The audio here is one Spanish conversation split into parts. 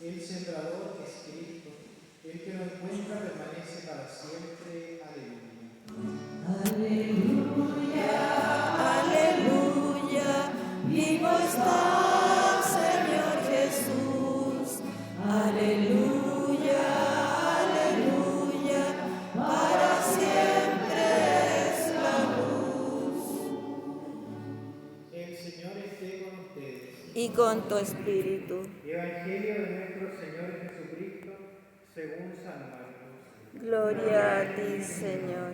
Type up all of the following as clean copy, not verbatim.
El sembrador es Cristo, el que lo encuentra permanece para siempre. Aleluya. Aleluya, vivo está Señor Jesús. Aleluya, aleluya, para siempre es la luz. El Señor esté con ustedes. Y con tu espíritu. Evangelio de nuestro Señor Jesucristo según San Marcos. Gloria a ti, Señor.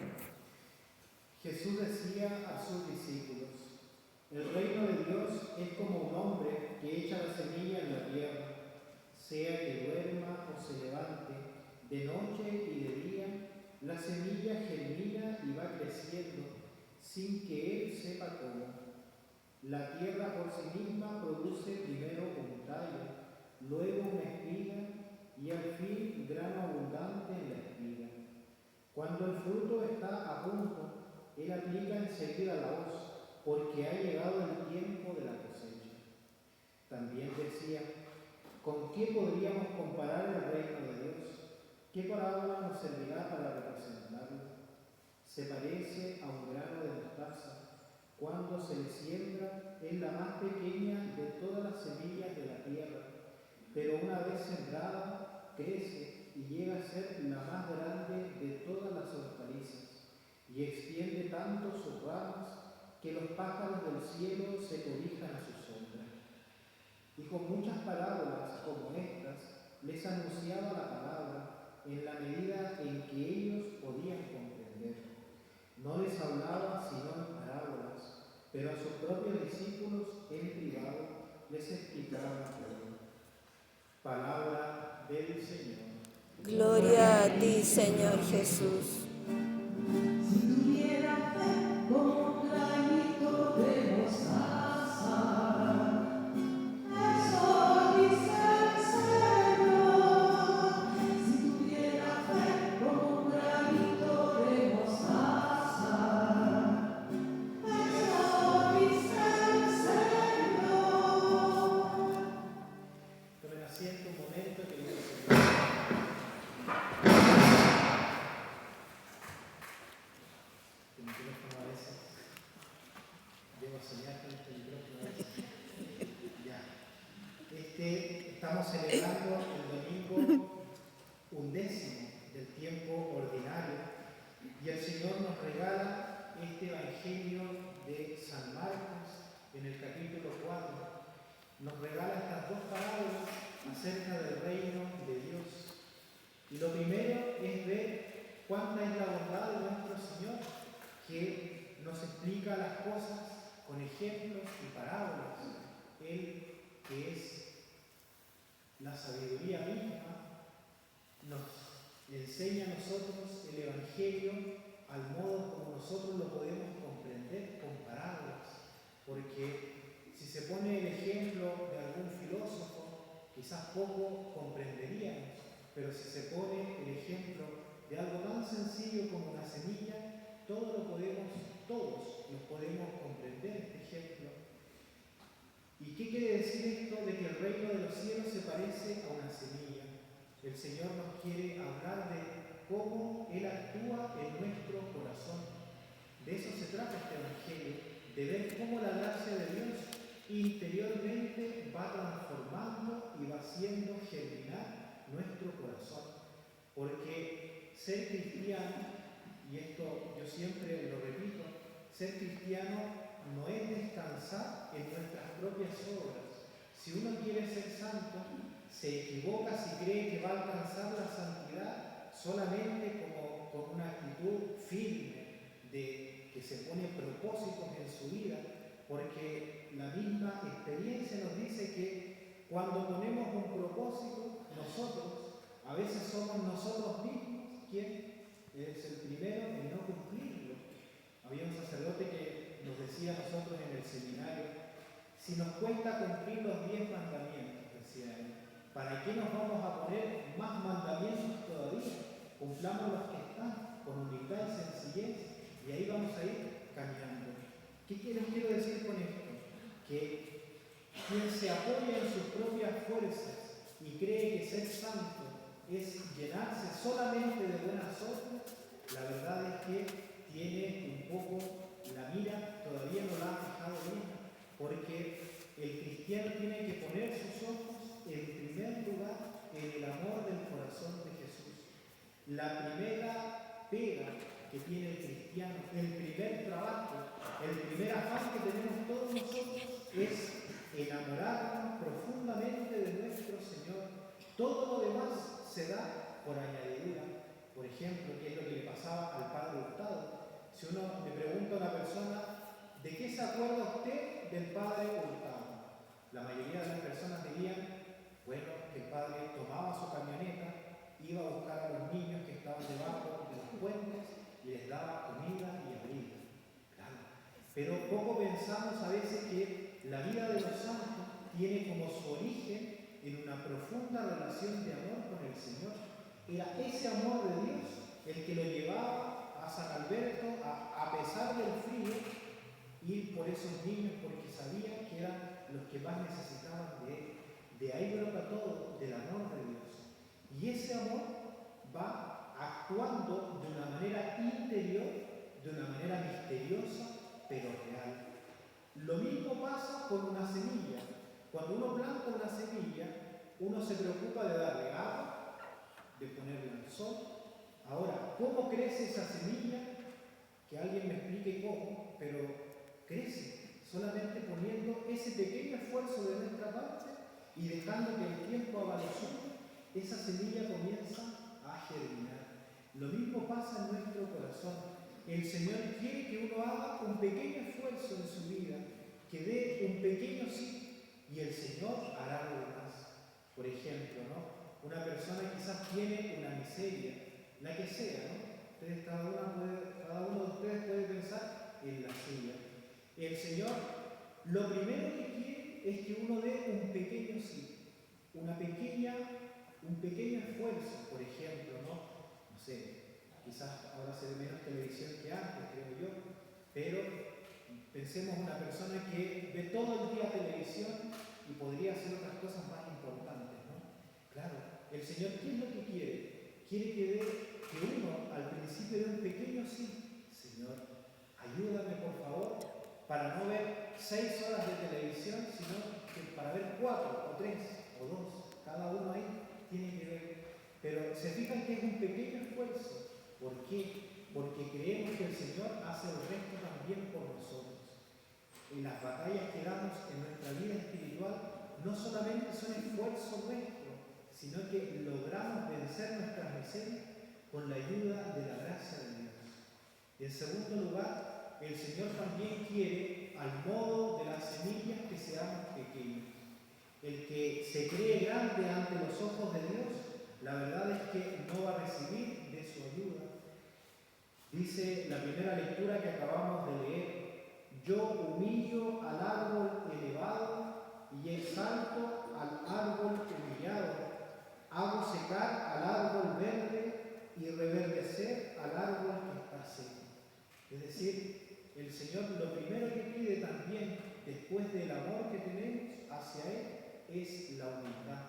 Jesús decía a sus discípulos: el reino de Dios es como un hombre que echa la semilla en la tierra, sea que duerma o se levante, de noche y de día, la semilla germina y va creciendo, sin que él sepa cómo. La tierra por sí misma produce primero un tallo, luego una espiga y al fin grano abundante en la espiga. Cuando el fruto está a punto, él aplica enseguida la hoz, porque ha llegado el tiempo de la cosecha. También decía: ¿con qué podríamos comparar el reino de Dios? ¿Qué parábola nos servirá para representarlo? Se parece a un grano de mostaza. Cuando se le siembra, es la más pequeña de todas las semillas de la tierra, pero una vez sembrada, crece y llega a ser la más grande de todas las hortalizas, y extiende tanto sus ramas que los pájaros del cielo se cobijan a su sombra. Y con muchas parábolas como estas, les anunciaba la palabra en la medida en que ellos podían comprender. No les hablaba sino en parábolas, pero a sus propios discípulos en privado les explicaba todo. Palabra del Señor. Gloria a ti, Señor Jesús. Si tuviera fe como un granito de mostaza, eso dice el Señor. Si tuviera fe como un granito de mostaza, eso dice el Señor. Tomen asiento un momento, queridos hermanos. El micrófono a veces. Debo soñar con este micrófono a veces. Ya. Estamos celebrando el domingo 11 del tiempo ordinario y el Señor nos regala este Evangelio de San Marcos en el capítulo 4. Nos regala estas dos parábolas acerca del reino de Dios. Y lo primero es ver cuánta es la bondad de nuestro Señor, que nos explica las cosas con ejemplos y parábolas. Él, que es la sabiduría misma, nos enseña a nosotros el Evangelio al modo como nosotros lo podemos comprender con parábolas. Porque si se pone el ejemplo de algún filósofo, quizás poco comprenderíamos, pero si se pone el ejemplo de algo tan sencillo como una semilla, todos lo podemos comprender este ejemplo. ¿Y qué quiere decir esto de que el reino de los cielos se parece a una semilla? El Señor nos quiere hablar de cómo Él actúa en nuestro corazón. De eso se trata este Evangelio, de ver cómo la gracia de Dios interiormente va transformando y va haciendo germinar nuestro corazón. Porque ser cristiano, y esto yo siempre lo repito, ser cristiano no es descansar en nuestras propias obras. Si uno quiere ser santo, se equivoca si cree que va a alcanzar la santidad solamente como con una actitud firme de que se pone propósitos en su vida, porque la misma experiencia nos dice que cuando ponemos un propósito, nosotros, a veces somos nosotros mismos quien es el primero en no cumplirlo. Había un sacerdote que nos decía a nosotros en el seminario: si nos cuesta cumplir los 10 mandamientos, decía él, ¿para qué nos vamos a poner más mandamientos todavía? Cumplamos los que están con humildad y sencillez y ahí vamos a ir caminando. ¿Qué quiero decir con esto? Que quien se apoya en sus propias fuerzas y cree que ser santo es llenarse solamente de buenas obras, la verdad es que tiene un poco la mira, todavía no la ha fijado bien, porque el cristiano tiene que poner sus ojos en primer lugar en el amor del corazón de Jesús. La primera pega que tiene el cristiano, el primer trabajo, el primer afán que tenemos todos nosotros es enamorarnos profundamente de nuestro Señor. Todo lo demás se da por añadidura. Por ejemplo, ¿qué es lo que le pasaba al padre Hurtado? Si uno le pregunta a una persona, ¿de qué se acuerda usted del padre Hurtado? La mayoría de las personas dirían, bueno, que el padre tomaba su camioneta, iba a buscar a los niños que estaban debajo de los puentes y les daba comida y abrigo. Claro. Pero poco pensamos a veces que la vida de los santos tiene como su origen en una profunda relación de amor con el Señor. Era ese amor de Dios el que lo llevaba a San Alberto, a pesar del frío, ir por esos niños porque sabía que eran los que más necesitaban de él. De ahí brota todo, del amor de Dios. Y ese amor va actuando de una manera interior, de una manera misteriosa, pero real. Lo mismo pasa con una semilla. Cuando uno planta una semilla, uno se preocupa de darle agua, de ponerle al sol. Ahora, ¿cómo crece esa semilla? Que alguien me explique cómo, pero crece solamente poniendo ese pequeño esfuerzo de nuestra parte y dejando que el tiempo haga lo suyo, esa semilla comienza a germinar. Lo mismo pasa en nuestro corazón. El Señor quiere que uno haga un pequeño esfuerzo en su vida, que dé un pequeño sí, y el Señor hará lo demás. Por ejemplo, ¿no? Una persona quizás tiene una miseria, la que sea, ¿no? Cada uno de ustedes puede pensar en la suya. El Señor lo primero que quiere es que uno dé un pequeño sí, un pequeño esfuerzo, por ejemplo, no sé, quizás ahora se ve menos televisión que antes, creo yo, pero pensemos en una persona que ve todo el día televisión y podría hacer otras cosas más importantes, ¿no? Claro, el Señor, ¿qué es lo que quiere? Quiere que uno al principio dé un pequeño sí. Señor, ayúdame por favor para no ver 6 horas de televisión, sino que para ver 4 o 3 o 2. Cada uno ahí tiene que ver. Pero se fijan que es un pequeño esfuerzo. ¿Por qué? Porque creemos que el Señor hace el resto también por nosotros. En las batallas que damos en nuestra vida espiritual no solamente son esfuerzo nuestro, sino que logramos vencer nuestras miserias con la ayuda de la gracia de Dios. En segundo lugar, el Señor también quiere, al modo de las semillas, que seamos pequeños. El que se cree grande ante los ojos de Dios, la verdad es que no va a recibir de su ayuda. Dice la primera lectura que acabamos de leer: yo humillo al árbol elevado y exalto al árbol humillado. Hago secar al árbol verde y reverdecer al árbol que está seco. Es decir, el Señor lo primero que pide también, después del amor que tenemos hacia Él, es la humildad.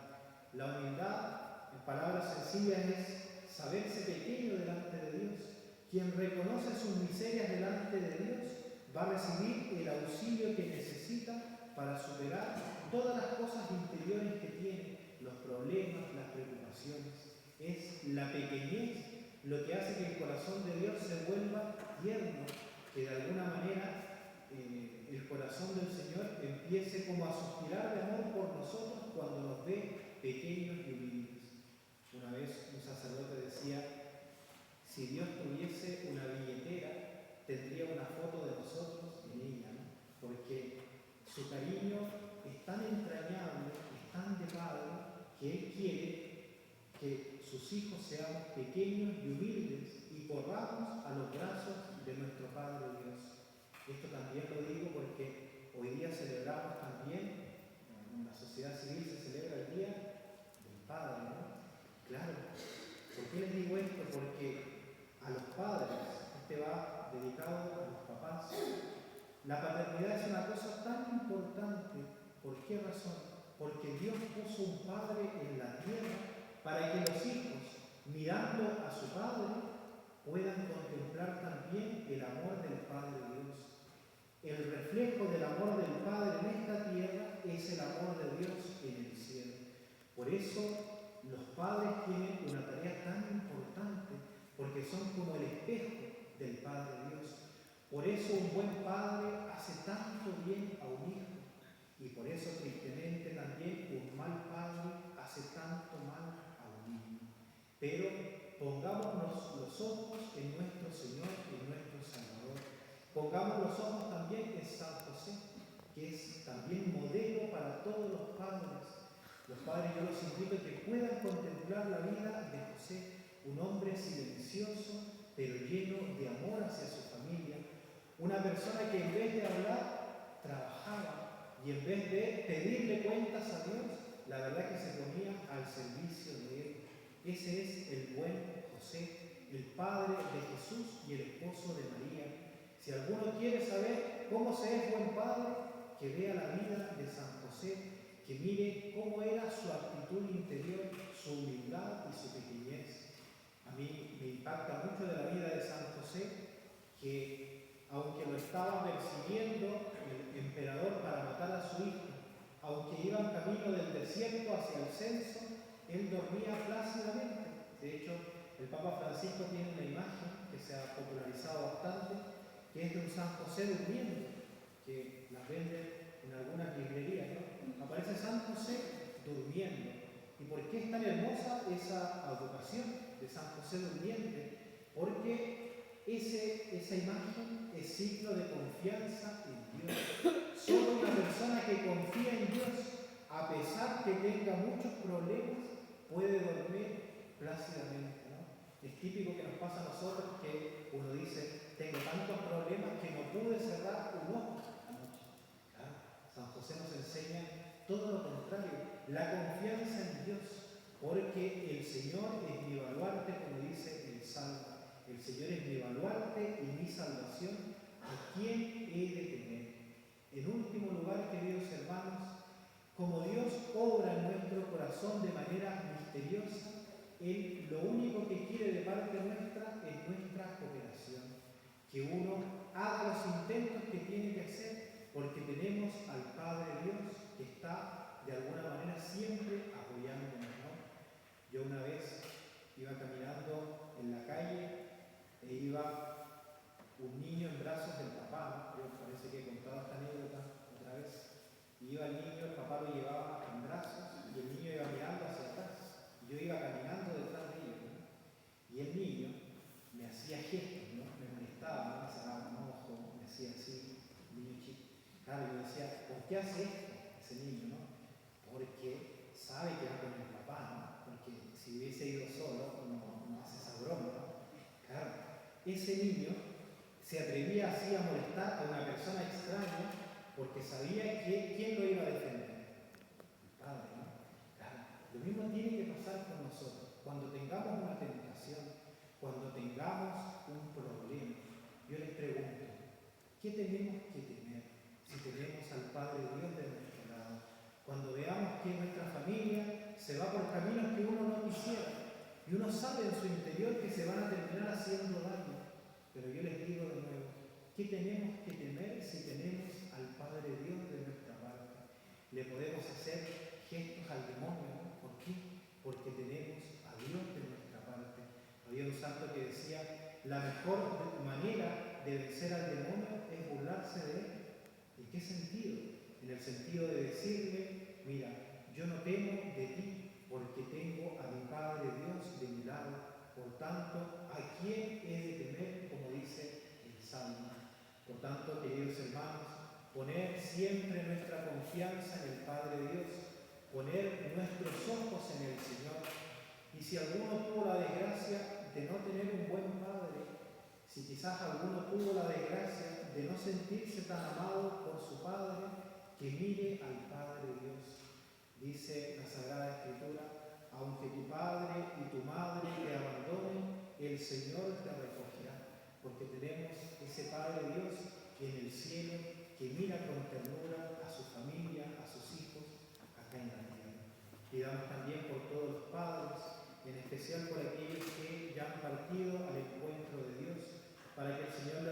La humildad, en palabras sencillas, es saberse pequeño delante de Dios. Quien reconoce sus miserias delante de Dios va a recibir el auxilio que necesita para superar todas las cosas interiores que tiene, los problemas, las preocupaciones. Es la pequeñez lo que hace que el corazón de Dios se vuelva tierno, que de alguna manera el corazón del Señor empiece como a suspirar de amor por nosotros cuando nos ve pequeños y humildes. Una vez un sacerdote decía: si Dios tuviese una billetera, tendría una foto de nosotros en ella, ¿no? Porque su cariño es tan entrañable, es tan de Padre, que Él quiere que sus hijos seamos pequeños y humildes y corramos a los brazos de nuestro Padre Dios. Esto también lo digo porque hoy día celebramos también, en la sociedad civil se celebra el Día del Padre, ¿no? Claro. ¿Por qué les digo esto? Porque a los padres, este va dedicado a los papás, la paternidad es una cosa tan importante. ¿Por qué razón? Porque Dios puso un padre en la tierra para que los hijos, mirando a su Padre, puedan contemplar también el amor del Padre Dios. El reflejo del amor del Padre en esta tierra es el amor de Dios en el cielo. Por eso los padres tienen una tarea tan importante, porque son como el espejo del Padre Dios. Por eso un buen padre hace tanto bien a un hijo, y por eso tristemente también un mal padre hace tanto mal a un niño. Pero pongámonos los ojos en nuestro Señor y en nuestro Salvador. Pongamos los ojos también en San José, que es también modelo para todos los padres. Los padres, yo los invito a que puedan contemplar la vida de José, un hombre silencioso, pero lleno de amor hacia su familia. Una persona que en vez de hablar, trabajaba, y en vez de pedirle cuentas a Dios, la verdad que se ponía al servicio de Él. Ese es el buen José, el padre de Jesús y el esposo de María. Si alguno quiere saber cómo se es buen padre, que vea la vida de San José, que mire cómo era su actitud interior, su humildad y su pequeñez. A mí me impacta mucho de la vida de San José que, aunque lo estaba persiguiendo el emperador para matar a su hijo, aunque iban camino del desierto hacia el censo, él dormía plácidamente. De hecho, el Papa Francisco tiene una imagen que se ha popularizado bastante, que es de un San José durmiendo, que la venden en algunas librerías, ¿no? Aparece San José durmiendo. ¿Y por qué es tan hermosa esa advocación de San José durmiente? Porque esa imagen es signo de confianza en Dios. Solo una persona que confía en Dios, a pesar que tenga muchos problemas, puede dormir plácidamente, ¿no? Es típico que nos pasa a nosotros que uno dice, tengo tantos problemas que no pude cerrar un ojo anoche. Claro, San José nos enseña todo lo contrario, la confianza en Dios, porque el Señor es mi baluarte, como dice el Salmo. El Señor es mi baluarte y mi salvación, ¿a quién he de temer? En último lugar, queridos hermanos, como Dios obra en nuestro corazón de manera misteriosa, Él lo único que quiere de parte nuestra es nuestra cooperación. Que uno haga los intentos que tiene que hacer, porque tenemos al Padre Dios que está de alguna manera siempre apoyándonos, ¿no? Yo una vez iba caminando en la calle e iba un niño en brazos del papá, ¿no? Yo parece que he contado esta anécdota otra vez. Y iba el niño, el papá lo llevaba en brazos y el niño iba mirando hacia atrás. Y yo iba caminando detrás de ellos, ¿no? Y el niño me hacía gestos, ¿no? Me molestaba, ¿no? Me cerraba un ojo, me hacía así, un niño chico. Claro, yo decía, ¿por qué hace esto ese niño, no? Porque sabe que va con el papá, ¿no? Porque si hubiese ido solo, no hace esa broma, ¿no? Claro, ese niño se atrevía así a molestar a una persona extraña porque sabía que quién lo iba a defender. El Padre, ¿no? Claro, lo mismo tiene que pasar con nosotros. Cuando tengamos una tentación, cuando tengamos un problema, yo les pregunto, ¿qué tenemos que temer si tenemos al Padre Dios de nuestro lado? Cuando veamos que nuestra familia se va por caminos que uno no quisiera y uno sabe en su interior que se van a terminar haciendo daño, pero yo les digo de nuevo, ¿qué tenemos que temer si tenemos al Padre Dios de nuestra parte? Le podemos hacer gestos al demonio, ¿no? ¿Por qué? Porque tenemos a Dios de nuestra parte. Había un santo que decía, la mejor manera de vencer al demonio es burlarse de él. ¿En qué sentido? En el sentido de decirle, mira, yo no temo de ti porque tengo a mi Padre Dios de mi lado. Por tanto, ¿a quién he de temer? Como dice el Salmo. Por tanto, queridos hermanos, poner siempre nuestra confianza en el Padre Dios, poner nuestros ojos en el Señor. Y si alguno tuvo la desgracia de no tener un buen padre, si quizás alguno tuvo la desgracia de no sentirse tan amado por su Padre, que mire al Padre Dios. Dice la Sagrada Escritura, aunque tu padre y tu madre te abandonen, el Señor te recogerá, porque tenemos ese Padre Dios que en el cielo, que mira con ternura a su familia, a sus hijos, acá en la tierra. Pidamos también por todos los padres, en especial por aquellos que ya han partido al encuentro de Dios, para que el Señor